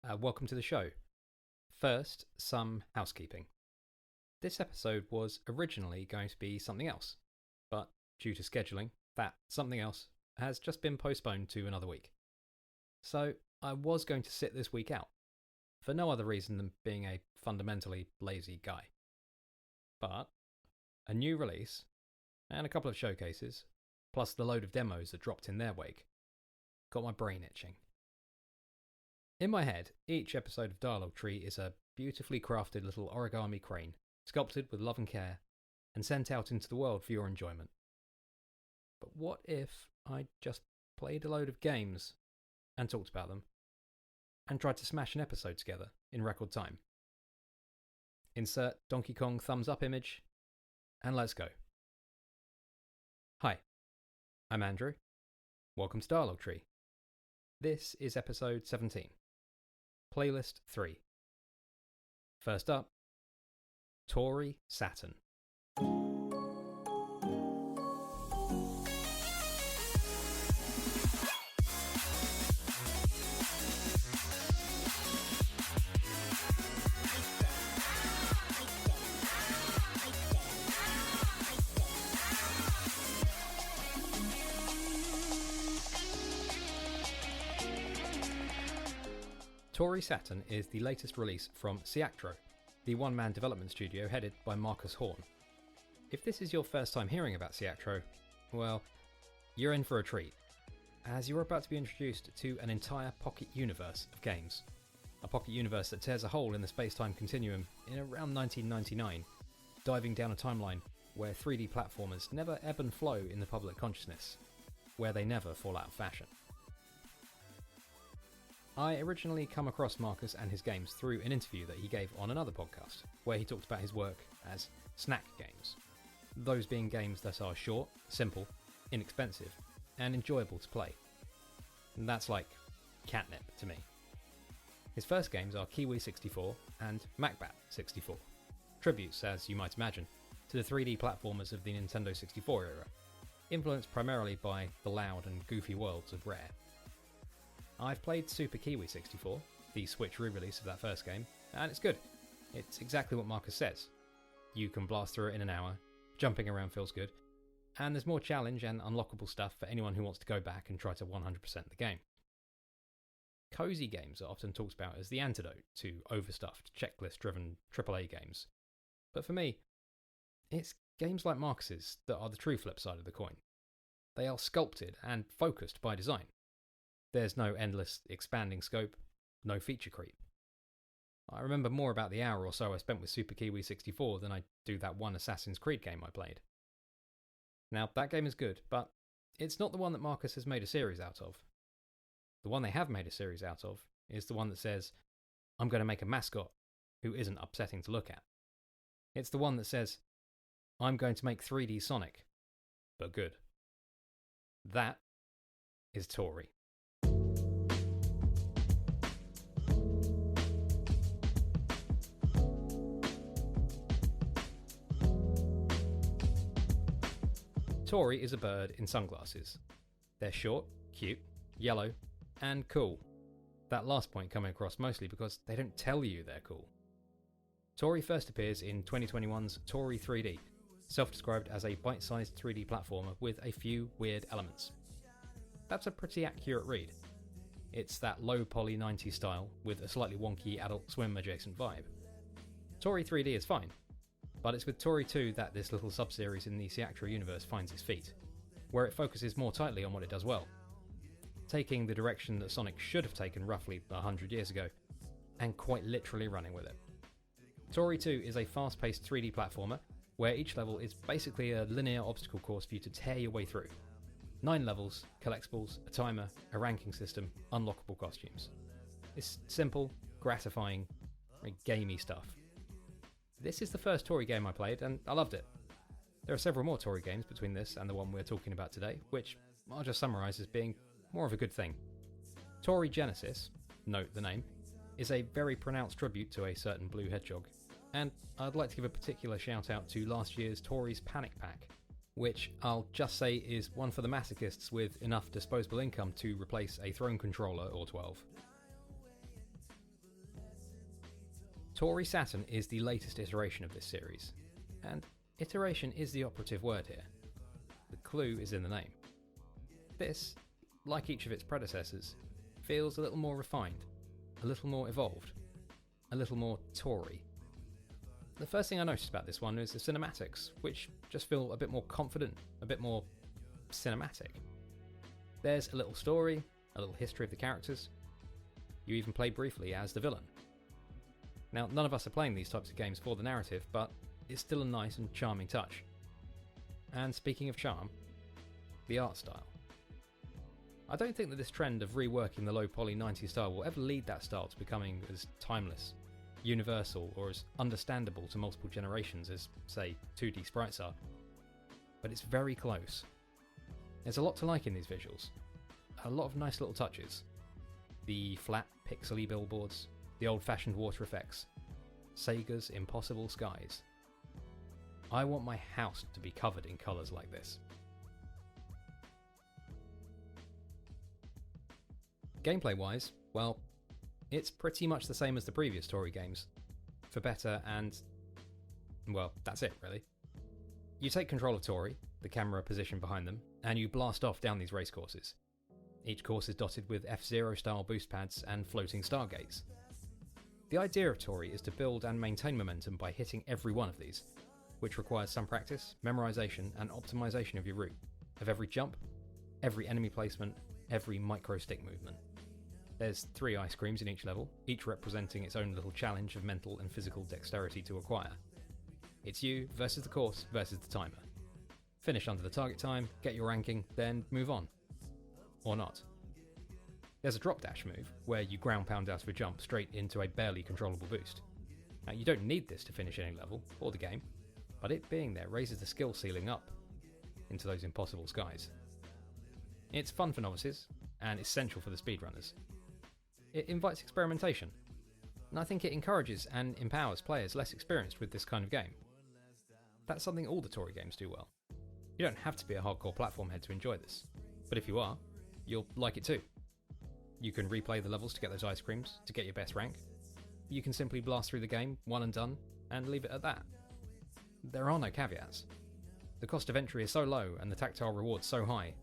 Welcome to the show. First, some housekeeping. This episode was originally going to be something else, but due to scheduling, that something else has just been postponed to another week. So I was going to sit this week out, for no other reason than being a fundamentally lazy guy. But a new release, and a couple of showcases, plus the load of demos that dropped in their wake, got my brain itching. In my head, each episode of Dialogue Tree is a beautifully crafted little origami crane, sculpted with love and care, and sent out into the world for your enjoyment. But what if I just played a load of games, and talked about them, and tried to smash an episode together in record time? Insert Donkey Kong thumbs up image, and let's go. Hi, I'm Andrew. Welcome to Dialogue Tree. This is episode 17. Playlist 3. First up, Toree Saturn. Toree Saturn is the latest release from Ciactro, the one-man development studio headed by Marcus Horn. If this is your first time hearing about Ciactro, well, you're in for a treat, as you're about to be introduced to an entire pocket universe of games. A pocket universe that tears a hole in the space-time continuum in around 1999, diving down a timeline where 3D platformers never ebb and flow in the public consciousness, where they never fall out of fashion. I originally come across Marcus and his games through an interview that he gave on another podcast, where he talked about his work as snack games. Those being games that are short, simple, inexpensive, and enjoyable to play. And that's like catnip to me. His first games are Kiwi 64 and MacBat 64, tributes, as you might imagine, to the 3D platformers of the Nintendo 64 era, influenced primarily by the loud and goofy worlds of Rare. I've played Super Kiwi 64, the Switch re-release of that first game, and it's good. It's exactly what Marcus says. You can blast through it in an hour, jumping around feels good, and there's more challenge and unlockable stuff for anyone who wants to go back and try to 100% the game. Cozy games are often talked about as the antidote to overstuffed, checklist-driven AAA games. But for me, it's games like Marcus's that are the true flip side of the coin. They are sculpted and focused by design. There's no endless expanding scope, no feature creep. I remember more about the hour or so I spent with Super Kiwi 64 than I do that one Assassin's Creed game I played. Now, that game is good, but it's not the one that Marcus has made a series out of. The one they have made a series out of is the one that says, I'm going to make a mascot who isn't upsetting to look at. It's the one that says, I'm going to make 3D Sonic, but good. That is Toree. Toree is a bird in sunglasses. They're short, cute, yellow, and cool. That last point coming across mostly because they don't tell you they're cool. Toree first appears in 2021's Toree 3D, self-described as a bite-sized 3D platformer with a few weird elements. That's a pretty accurate read. It's that low-poly 90s style with a slightly wonky Adult Swim adjacent vibe. Toree 3D is fine, but it's with Toree 2 that this little sub-series in the Ciactro universe finds its feet, where it focuses more tightly on what it does well, taking the direction that Sonic should have taken roughly 100 years ago, and quite literally running with it. Toree 2 is a fast-paced 3D platformer, where each level is basically a linear obstacle course for you to tear your way through. 9 levels, collectibles, a timer, a ranking system, unlockable costumes. It's simple, gratifying, very gamey stuff. This is the first Toree game I played, and I loved it. There are several more Toree games between this and the one we're talking about today, which I'll just summarise as being more of a good thing. Toree Genesis, note the name, is a very pronounced tribute to a certain blue hedgehog, and I'd like to give a particular shout out to last year's Toree's Panic Pack, which I'll just say is one for the masochists with enough disposable income to replace a Throne controller or 12. Toree Saturn is the latest iteration of this series, and iteration is the operative word here. The clue is in the name. This, like each of its predecessors, feels a little more refined, a little more evolved, a little more Toree. The first thing I noticed about this one is the cinematics, which just feel a bit more confident, a bit more cinematic. There's a little story, a little history of the characters. You even play briefly as the villain. Now, none of us are playing these types of games for the narrative, but it's still a nice and charming touch. And speaking of charm, the art style. I don't think that this trend of reworking the low poly 90s style will ever lead that style to becoming as timeless, universal, or as understandable to multiple generations as, say, 2D sprites are. But it's very close. There's a lot to like in these visuals. A lot of nice little touches. The flat, pixely billboards, the old-fashioned water effects, Sega's impossible skies. I want my house to be covered in colours like this. Gameplay-wise, well, it's pretty much the same as the previous Toree games, for better and, well, that's it really. You take control of Toree, the camera position behind them, and you blast off down these race courses. Each course is dotted with F-Zero style boost pads and floating stargates. The idea of Toree is to build and maintain momentum by hitting every one of these, which requires some practice, memorization and optimization of your route, of every jump, every enemy placement, every micro stick movement. There's 3 ice creams in each level, each representing its own little challenge of mental and physical dexterity to acquire. It's you versus the course versus the timer. Finish under the target time, get your ranking, then move on. Or not. There's a drop dash move, where you ground pound out of a jump straight into a barely controllable boost. Now you don't need this to finish any level, or the game, but it being there raises the skill ceiling up into those impossible skies. It's fun for novices, and essential for the speedrunners. It invites experimentation, and I think it encourages and empowers players less experienced with this kind of game. That's something all the Toree games do well. You don't have to be a hardcore platform head to enjoy this, but if you are, you'll like it too. You can replay the levels to get those ice creams, to get your best rank. You can simply blast through the game, one and done, and leave it at that. There are no caveats. The cost of entry is so low and the tactile rewards so high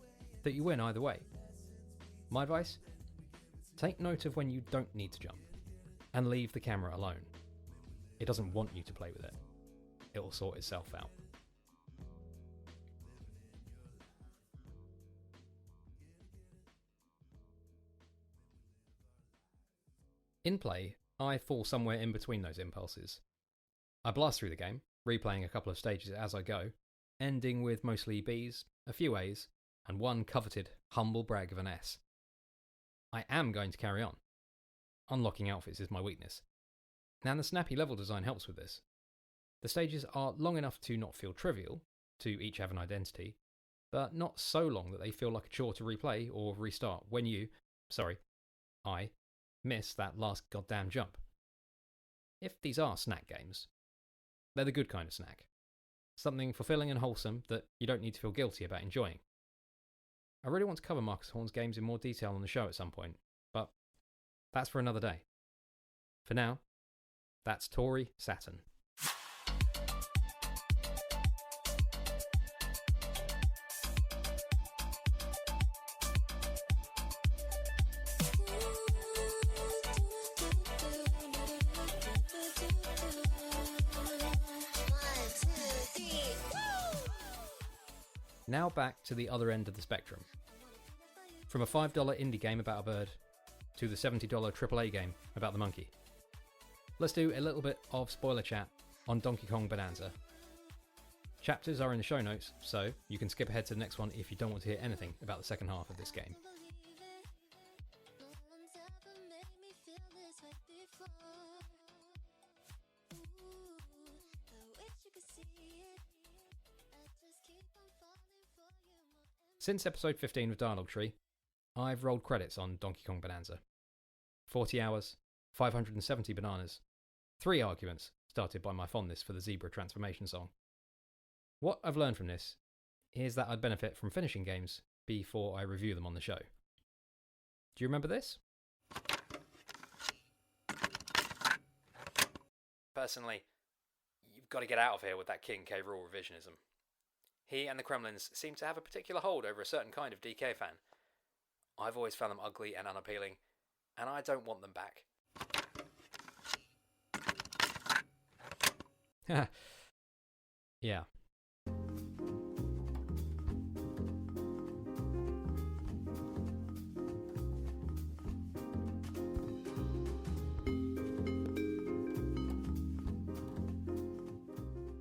that you win either way. My advice? Take note of when you don't need to jump, and leave the camera alone. It doesn't want you to play with it. It will sort itself out. In play, I fall somewhere in between those impulses. I blast through the game, replaying a couple of stages as I go, ending with mostly Bs, a few As, and one coveted, humble brag of an S. I am going to carry on. Unlocking outfits is my weakness. And the snappy level design helps with this. The stages are long enough to not feel trivial, to each have an identity, but not so long that they feel like a chore to replay or restart when I miss that last goddamn jump. If these are snack games, they're the good kind of snack. Something fulfilling and wholesome that you don't need to feel guilty about enjoying. I really want to cover Marcus Horne's games in more detail on the show at some point, but that's for another day. For now, that's Toree Saturn. Now back to the other end of the spectrum. From a $5 indie game about a bird to the $70 AAA game about the monkey. Let's do a little bit of spoiler chat on Donkey Kong Bananza. Chapters are in the show notes, so you can skip ahead to the next one if you don't want to hear anything about the second half of this game. Since episode 15 of Dialogue Tree, I've rolled credits on Donkey Kong Bananza. 40 hours, 570 bananas, 3 arguments started by my fondness for the zebra transformation song. What I've learned from this is that I'd benefit from finishing games before I review them on the show. Do you remember this? personally, you've got to get out of here with that King K. Rool revisionism. He and the Kremlins seem to have a particular hold over a certain kind of DK fan. I've always found them ugly and unappealing, and I don't want them back. Yeah.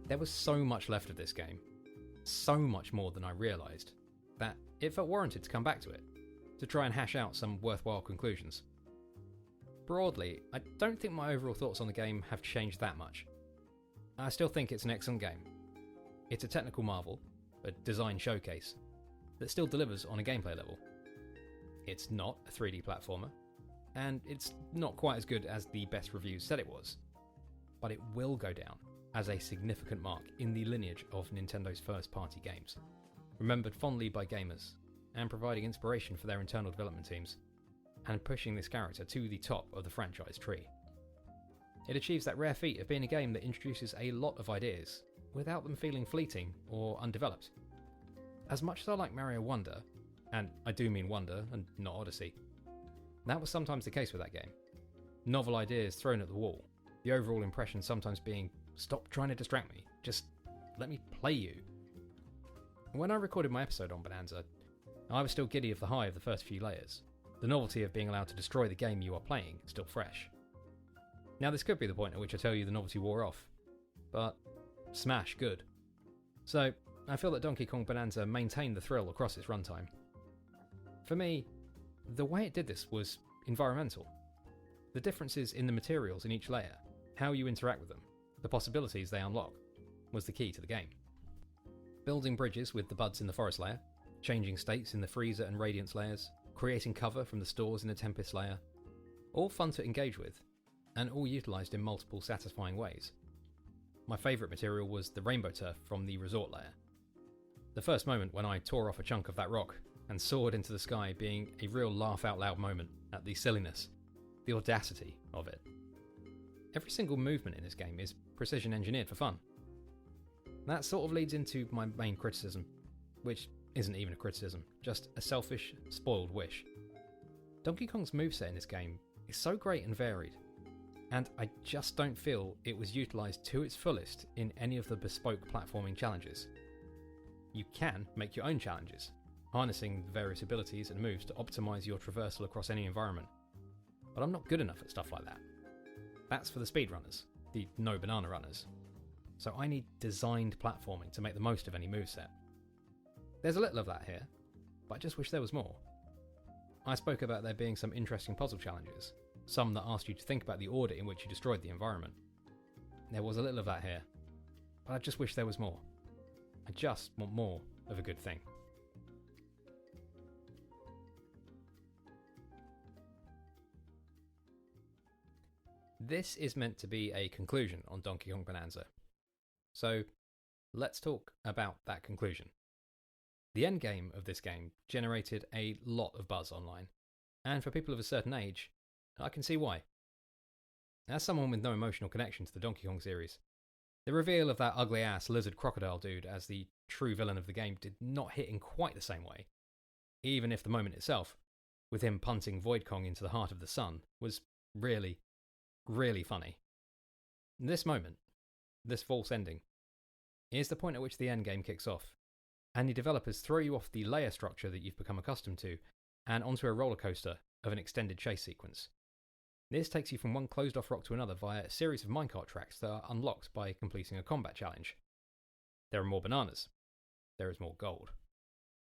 There was so much left of this game, so much more than I realised, that it felt warranted to come back to it, to try and hash out some worthwhile conclusions. Broadly, I don't think my overall thoughts on the game have changed that much. I still think it's an excellent game. It's a technical marvel, a design showcase, that still delivers on a gameplay level. It's not a 3D platformer, and it's not quite as good as the best reviews said it was, but it will go down as a significant mark in the lineage of Nintendo's first-party games, remembered fondly by gamers, and providing inspiration for their internal development teams, and pushing this character to the top of the franchise tree. It achieves that rare feat of being a game that introduces a lot of ideas, without them feeling fleeting or undeveloped. As much as I like Mario Wonder, and I do mean Wonder and not Odyssey, that was sometimes the case with that game. Novel ideas thrown at the wall, the overall impression sometimes being, stop trying to distract me, just let me play you. When I recorded my episode on Bananza, I was still giddy of the high of the first few layers, the novelty of being allowed to destroy the game you are playing still fresh. Now this could be the point at which I tell you the novelty wore off, but smash good. So I feel that Donkey Kong Bonanza maintained the thrill across its runtime. For me, the way it did this was environmental. The differences in the materials in each layer, how you interact with them, the possibilities they unlock, was the key to the game. Building bridges with the buds in the forest layer, changing states in the freezer and radiance layers, creating cover from the stores in the tempest layer, all fun to engage with, and all utilised in multiple satisfying ways. My favourite material was the rainbow turf from the resort layer. The first moment when I tore off a chunk of that rock and soared into the sky being a real laugh out loud moment at the silliness, the audacity of it. Every single movement in this game is precision engineered for fun. That sort of leads into my main criticism, which isn't even a criticism, just a selfish, spoiled wish. Donkey Kong's moveset in this game is so great and varied, and I just don't feel it was utilised to its fullest in any of the bespoke platforming challenges. You can make your own challenges, harnessing the various abilities and moves to optimise your traversal across any environment, but I'm not good enough at stuff like that. That's for the speedrunners, the no banana runners. So I need designed platforming to make the most of any moveset. There's a little of that here, but I just wish there was more. I spoke about there being some interesting puzzle challenges, some that asked you to think about the order in which you destroyed the environment. There was a little of that here, but I just wish there was more. I just want more of a good thing. This is meant to be a conclusion on Donkey Kong Bonanza. So, let's talk about that conclusion. The endgame of this game generated a lot of buzz online, and for people of a certain age, I can see why. As someone with no emotional connection to the Donkey Kong series, the reveal of that ugly-ass lizard crocodile dude as the true villain of the game did not hit in quite the same way, even if the moment itself, with him punting Void Kong into the heart of the sun, was really, really funny. This moment, this false ending, is the point at which the endgame kicks off, and the developers throw you off the layer structure that you've become accustomed to, and onto a roller coaster of an extended chase sequence. This takes you from one closed off rock to another via a series of minecart tracks that are unlocked by completing a combat challenge. There are more bananas. There is more gold.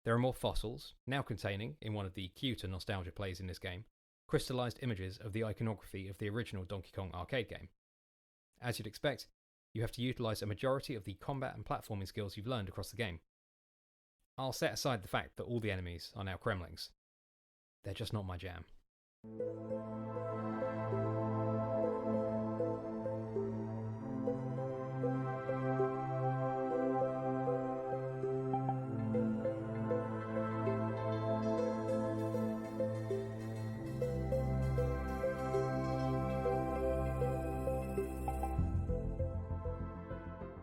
There are more fossils, now containing, in one of the cuter nostalgia plays in this game, crystallised images of the iconography of the original Donkey Kong arcade game. As you'd expect, you have to utilise a majority of the combat and platforming skills you've learned across the game. I'll set aside the fact that all the enemies are now Kremlings. They're just not my jam.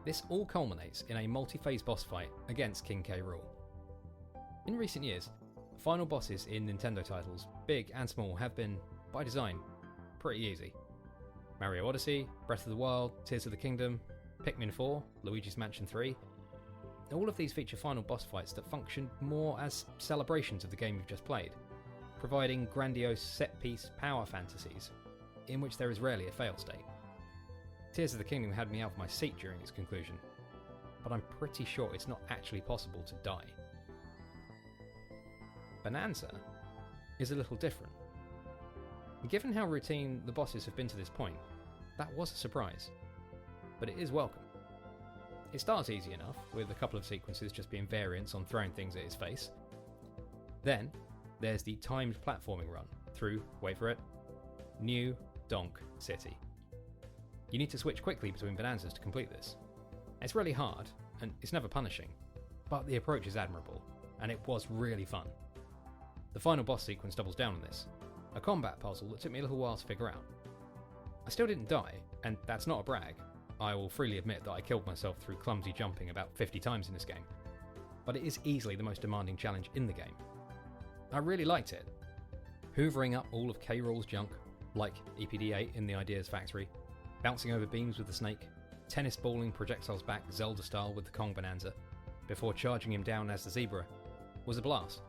This all culminates in a multi-phase boss fight against King K. Rool. In recent years, final bosses in Nintendo titles, big and small, have been, by design, pretty easy. Mario Odyssey, Breath of the Wild, Tears of the Kingdom, Pikmin 4, Luigi's Mansion 3. All of these feature final boss fights that function more as celebrations of the game you've just played, providing grandiose set-piece power fantasies in which there is rarely a fail state. Tears of the Kingdom had me out of my seat during its conclusion, but I'm pretty sure it's not actually possible to die. Bananza is a little different. Given how routine the bosses have been to this point, that was a surprise, but it is welcome. It starts easy enough, with a couple of sequences just being variants on throwing things at his face. Then, there's the timed platforming run through, wait for it, New Donk City. You need to switch quickly between Bananzas to complete this. It's really hard, and it's never punishing, but the approach is admirable, and it was really fun. The final boss sequence doubles down on this, a combat puzzle that took me a little while to figure out. I still didn't die, and that's not a brag. I will freely admit that I killed myself through clumsy jumping about 50 times in this game, but it is easily the most demanding challenge in the game. I really liked it. Hoovering up all of K. Rool's junk, like EPD-8 in the Ideas Factory, bouncing over beams with the snake, tennis balling projectiles back Zelda style with the Kong Bananza, before charging him down as the zebra, was a blast.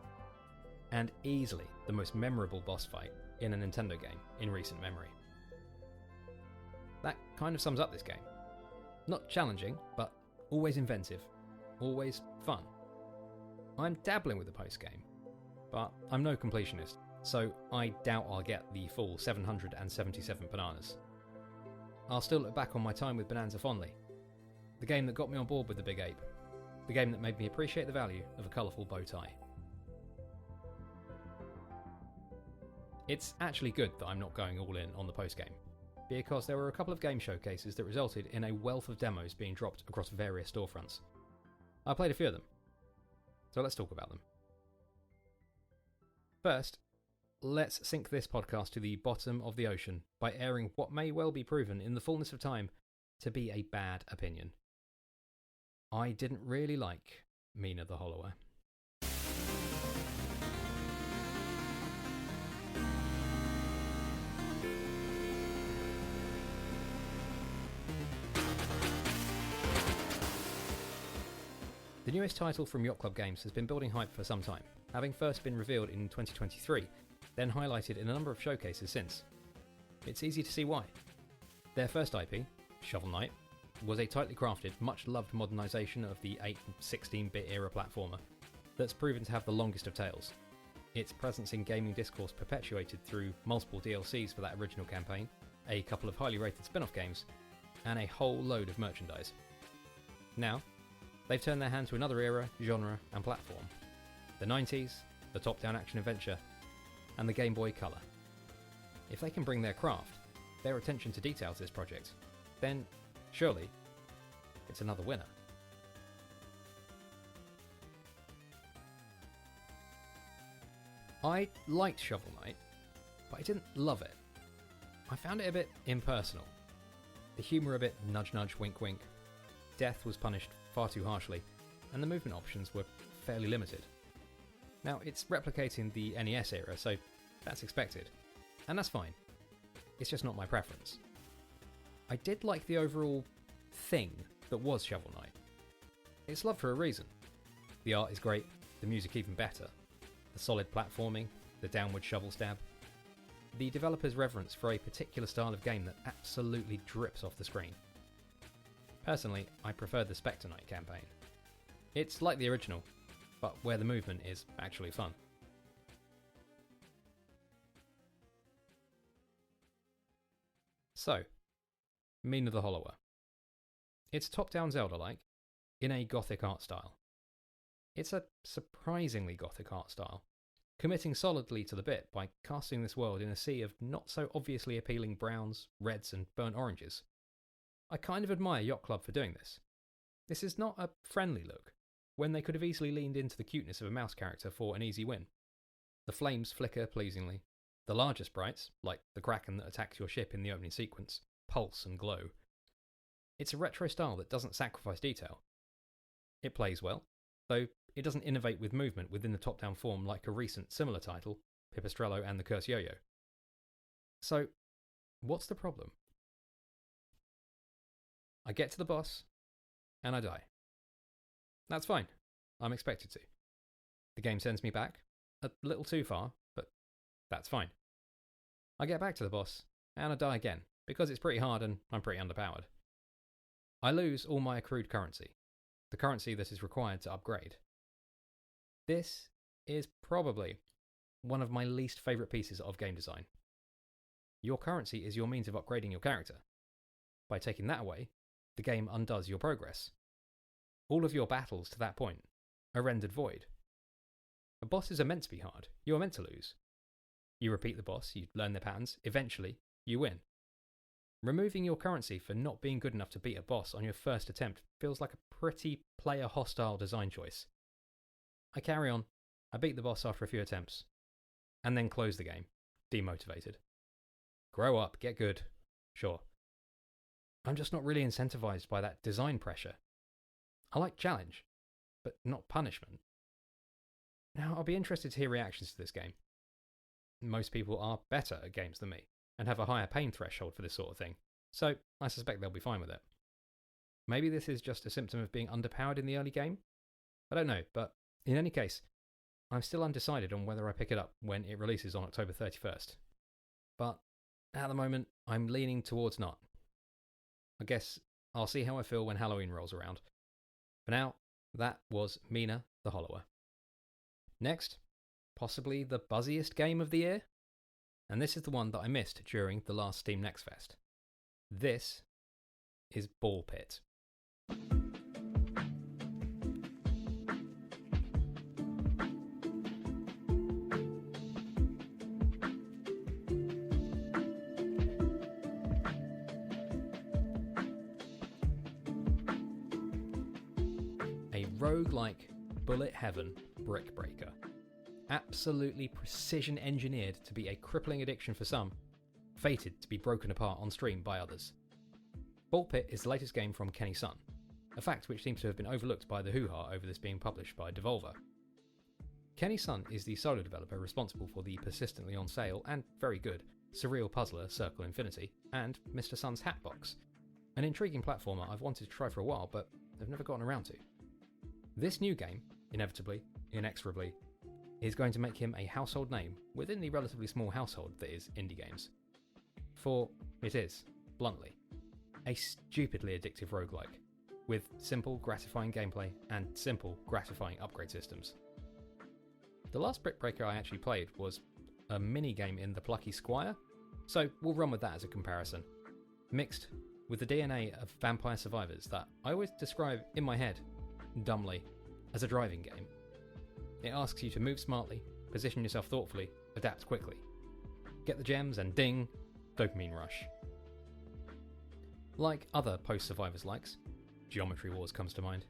And easily the most memorable boss fight in a Nintendo game in recent memory. That kind of sums up this game. Not challenging, but always inventive, always fun. I'm dabbling with the post-game, but I'm no completionist, so I doubt I'll get the full 777 bananas. I'll still look back on my time with Bananza fondly. The game that got me on board with the big ape. The game that made me appreciate the value of a colourful bow tie. It's actually good that I'm not going all in on the post-game, because there were a couple of game showcases that resulted in a wealth of demos being dropped across various storefronts. I played a few of them, so let's talk about them. First, let's sink this podcast to the bottom of the ocean by airing what may well be proven in the fullness of time to be a bad opinion. I didn't really like Mina the Hollower. The newest title from Yacht Club Games has been building hype for some time, having first been revealed in 2023, then highlighted in a number of showcases since. It's easy to see why. Their first IP, Shovel Knight, was a tightly crafted, much-loved modernisation of the 8 and 16-bit era platformer that's proven to have the longest of tails. Its presence in gaming discourse perpetuated through multiple DLCs for that original campaign, a couple of highly rated spin-off games, and a whole load of merchandise. Now, they've turned their hand to another era, genre, and platform. The 90s, the top-down action-adventure, and the Game Boy Color. If they can bring their craft, their attention to detail to this project, then, surely, it's another winner. I liked Shovel Knight, but I didn't love it. I found it a bit impersonal. The humour a bit nudge-nudge, wink-wink. Death was punished far too harshly, and the movement options were fairly limited. Now, it's replicating the NES era, so that's expected, and that's fine. It's just not my preference. I did like the overall thing that was Shovel Knight. It's loved for a reason. The art is great, the music even better, the solid platforming, the downward shovel stab. The developer's reverence for a particular style of game that absolutely drips off the screen. Personally, I prefer the Spectre Knight campaign. It's like the original, but where the movement is actually fun. So, Mina the Hollower. It's top-down Zelda-like, in a gothic art style. It's a surprisingly gothic art style, committing solidly to the bit by casting this world in a sea of not-so-obviously appealing browns, reds and burnt oranges. I kind of admire Yacht Club for doing this. This is not a friendly look, when they could have easily leaned into the cuteness of a mouse character for an easy win. The flames flicker pleasingly. The larger sprites, like the kraken that attacks your ship in the opening sequence, pulse and glow. It's a retro style that doesn't sacrifice detail. It plays well, though it doesn't innovate with movement within the top-down form like a recent similar title, Pipistrello and the Curse Yo-Yo. So, what's the problem? I get to the boss, and I die. That's fine. I'm expected to. The game sends me back, a little too far, but that's fine. I get back to the boss, and I die again, because it's pretty hard and I'm pretty underpowered. I lose all my accrued currency, the currency that is required to upgrade. This is probably one of my least favourite pieces of game design. Your currency is your means of upgrading your character. By taking that away, the game undoes your progress. All of your battles to that point are rendered void. Bosses are meant to be hard. You are meant to lose. You repeat the boss, you learn their patterns, eventually you win. Removing your currency for not being good enough to beat a boss on your first attempt feels like a pretty player-hostile design choice. I carry on, I beat the boss after a few attempts, and then close the game, demotivated. Grow up, get good, sure. I'm just not really incentivized by that design pressure. I like challenge, but not punishment. Now, I'll be interested to hear reactions to this game. Most people are better at games than me, and have a higher pain threshold for this sort of thing, so I suspect they'll be fine with it. Maybe this is just a symptom of being underpowered in the early game? I don't know, but in any case, I'm still undecided on whether I pick it up when it releases on October 31st. But at the moment, I'm leaning towards not. I guess I'll see how I feel when Halloween rolls around. For now, that was Mina the Hollower. Next, possibly the buzziest game of the year? And this is the one that I missed during the last Steam Next Fest. This is Ball Pit. A roguelike bullet heaven brick breaker. Absolutely precision engineered to be a crippling addiction for some, fated to be broken apart on stream by others. Ball Pit is the latest game from Kenny Sun, a fact which seems to have been overlooked by the hoo-ha over this being published by Devolver. Kenny Sun is the solo developer responsible for the persistently on sale and very good surreal puzzler Circle Infinity and Mr. Sun's Hatbox, an intriguing platformer I've wanted to try for a while but have never gotten around to. This new game, inevitably, inexorably, is going to make him a household name within the relatively small household that is indie games. For it is, bluntly, a stupidly addictive roguelike, with simple, gratifying gameplay and simple, gratifying upgrade systems. The last brick breaker I actually played was a mini-game in The Plucky Squire, so we'll run with that as a comparison, mixed with the DNA of Vampire Survivors that I always describe in my head, dumbly, as a driving game. It asks you to move smartly, position yourself thoughtfully, adapt quickly. Get the gems and ding, dopamine rush. Like other post-Survivors likes, Geometry Wars comes to mind,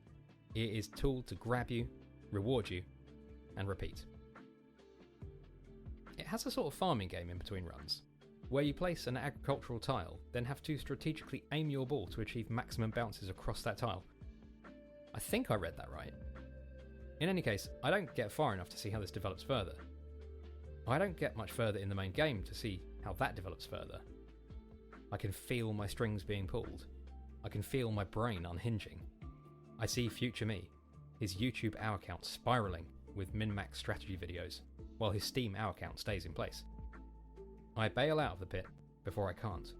it is tooled to grab you, reward you, and repeat. It has a sort of farming game in between runs, where you place an agricultural tile, then have to strategically aim your ball to achieve maximum bounces across that tile. I think I read that right. In any case, I don't get far enough to see how this develops further. I don't get much further in the main game to see how that develops further. I can feel my strings being pulled. I can feel my brain unhinging. I see future me, his YouTube hour count spiralling with min-max strategy videos, while his Steam hour count stays in place. I bail out of the pit before I can't.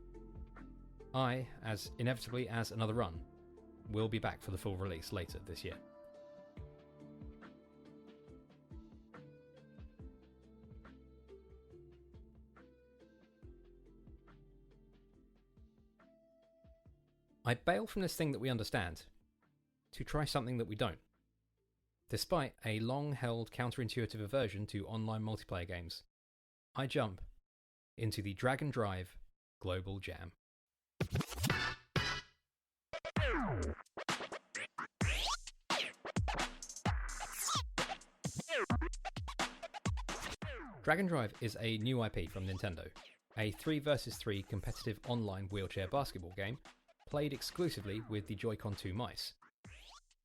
I, as inevitably as another run, will be back for the full release later this year. I bail from this thing that we understand to try something that we don't. Despite a long-held counterintuitive aversion to online multiplayer games, I jump into the Dragon Drive Global Jam. Dragon Drive is a new IP from Nintendo, a 3 vs 3 competitive online wheelchair basketball game played exclusively with the Joy-Con 2 mice.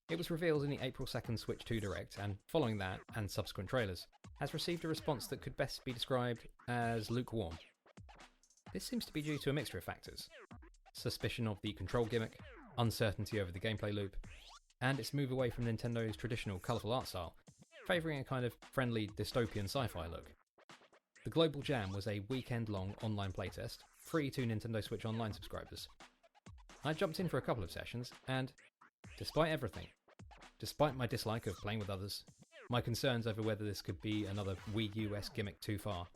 It was revealed in the April 2nd Switch 2 Direct, and following that, and subsequent trailers, has received a response that could best be described as lukewarm. This seems to be due to a mixture of factors: suspicion of the control gimmick, uncertainty over the gameplay loop, and its move away from Nintendo's traditional colourful art style, favouring a kind of friendly dystopian sci-fi look. The Global Jam was a weekend-long online playtest, free to Nintendo Switch Online subscribers. I jumped in for a couple of sessions, and despite everything, despite my dislike of playing with others, my concerns over whether this could be another Wii U-esque gimmick too far,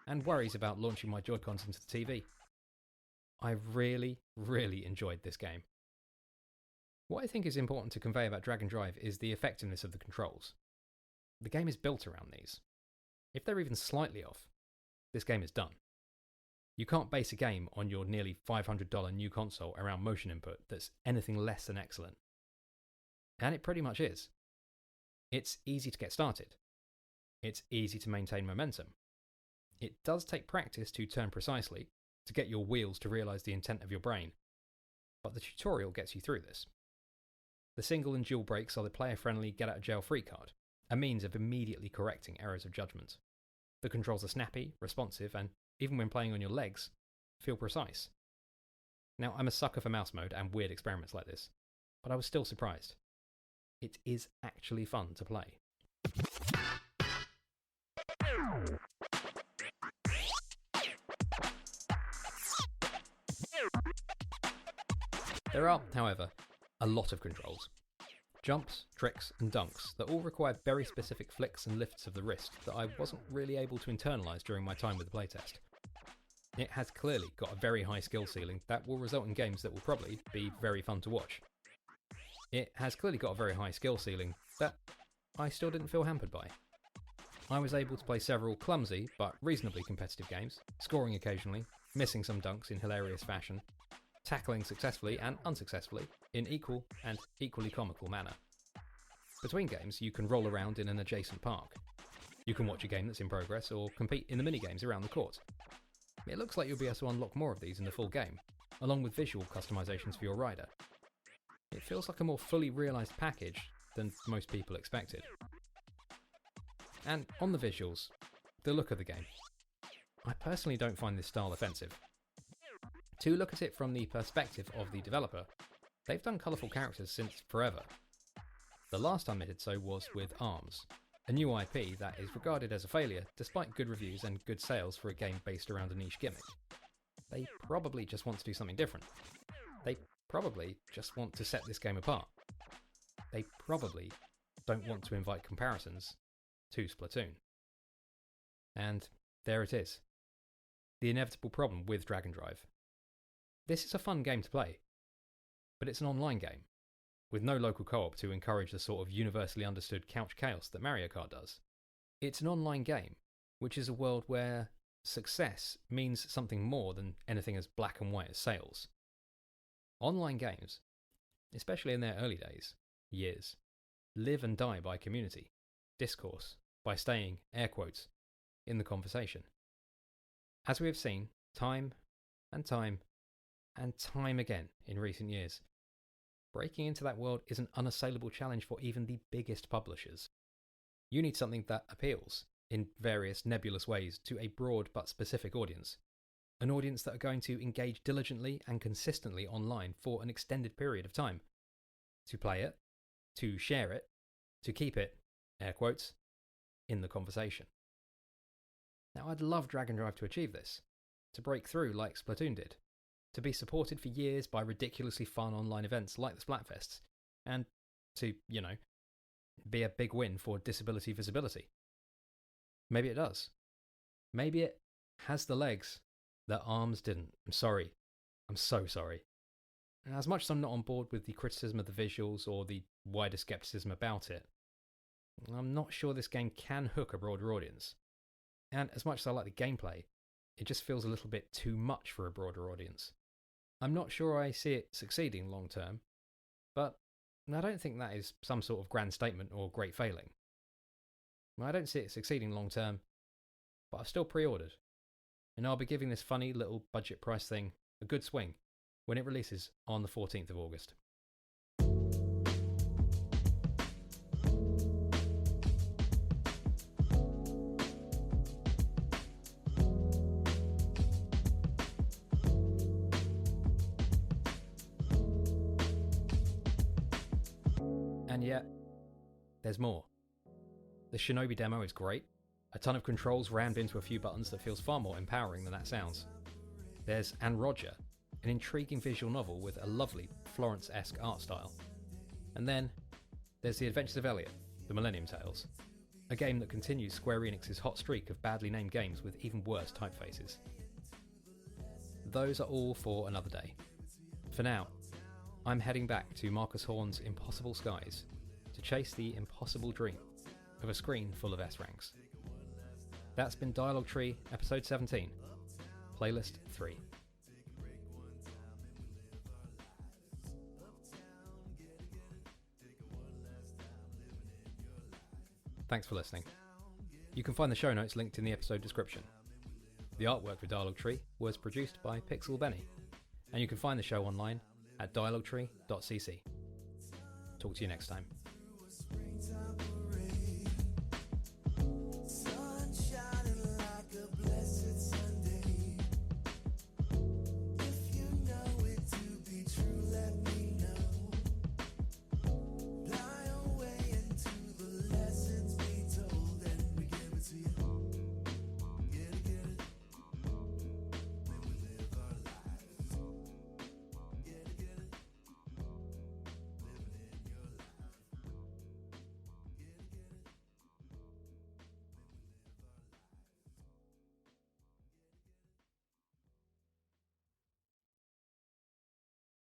and worries about launching my Joy-Cons into the TV, I really, really enjoyed this game. What I think is important to convey about Drag and Drive is the effectiveness of the controls. The game is built around these. If they're even slightly off, this game is done. You can't base a game on your nearly $500 new console around motion input that's anything less than excellent. And it pretty much is. It's easy to get started. It's easy to maintain momentum. It does take practice to turn precisely, to get your wheels to realise the intent of your brain, but the tutorial gets you through this. The single and dual brakes are the player-friendly get-out-of-jail-free card, a means of immediately correcting errors of judgment. The controls are snappy, responsive, and even when playing on your legs, feel precise. Now, I'm a sucker for mouse mode and weird experiments like this, but I was still surprised. It is actually fun to play. There are, however, a lot of controls. Jumps, tricks, and dunks that all require very specific flicks and lifts of the wrist that I wasn't really able to internalise during my time with the playtest. It has clearly got a very high skill ceiling that will result in games that will probably be very fun to watch. It has clearly got a very high skill ceiling that I still didn't feel hampered by. I was able to play several clumsy but reasonably competitive games, scoring occasionally, missing some dunks in hilarious fashion, tackling successfully and unsuccessfully in equal and equally comical manner. Between games, you can roll around in an adjacent park. You can watch a game that's in progress or compete in the minigames around the court. It looks like you'll be able to unlock more of these in the full game, along with visual customisations for your rider. It feels like a more fully realised package than most people expected. And on the visuals, the look of the game. I personally don't find this style offensive. To look at it from the perspective of the developer, they've done colourful characters since forever. The last time they did so was with ARMS, a new IP that is regarded as a failure despite good reviews and good sales for a game based around a niche gimmick. They probably just want to do something different. They probably just want to set this game apart. They probably don't want to invite comparisons to Splatoon. And there it is. The inevitable problem with Drag and Drive. This is a fun game to play, but it's an online game, with no local co-op to encourage the sort of universally understood couch chaos that Mario Kart does. It's an online game, which is a world where success means something more than anything as black and white as sales. Online games, especially in their early days, years, live and die by community, discourse, by staying, air quotes, in the conversation. As we have seen, time and time and time again in recent years, breaking into that world is an unassailable challenge for even the biggest publishers. You need something that appeals, in various nebulous ways, to a broad but specific audience. An audience that are going to engage diligently and consistently online for an extended period of time. To play it, to share it, to keep it, air quotes, in the conversation. Now I'd love Drag and Drive to achieve this, to break through like Splatoon did, to be supported for years by ridiculously fun online events like the Splatfests, and to, be a big win for disability visibility. Maybe it does. Maybe it has the legs that ARMS didn't. I'm sorry. I'm so sorry. And as much as I'm not on board with the criticism of the visuals or the wider skepticism about it, I'm not sure this game can hook a broader audience. And as much as I like the gameplay, it just feels a little bit too much for a broader audience. I'm not sure I see it succeeding long term, but I don't think that is some sort of grand statement or great failing. I don't see it succeeding long term, but I've still pre-ordered, and I'll be giving this funny little budget price thing a good swing when it releases on the 14th of August. And yet, there's more. The Shinobi demo is great. A ton of controls rammed into a few buttons that feels far more empowering than that sounds. There's Anne Roger, an intriguing visual novel with a lovely Florence-esque art style. And then, there's The Adventures of Elliot, The Millennium Tales, a game that continues Square Enix's hot streak of badly named games with even worse typefaces. Those are all for another day. For now, I'm heading back to Marcus Horn's Impossible Skies to chase the impossible dream of a screen full of S-ranks. That's been Dialogue Tree, episode 17, playlist 3. Thanks for listening. You can find the show notes linked in the episode description. The artwork for Dialogue Tree was produced by Pixel Benny, and you can find the show online at dialoguetree.cc. Talk to you next time.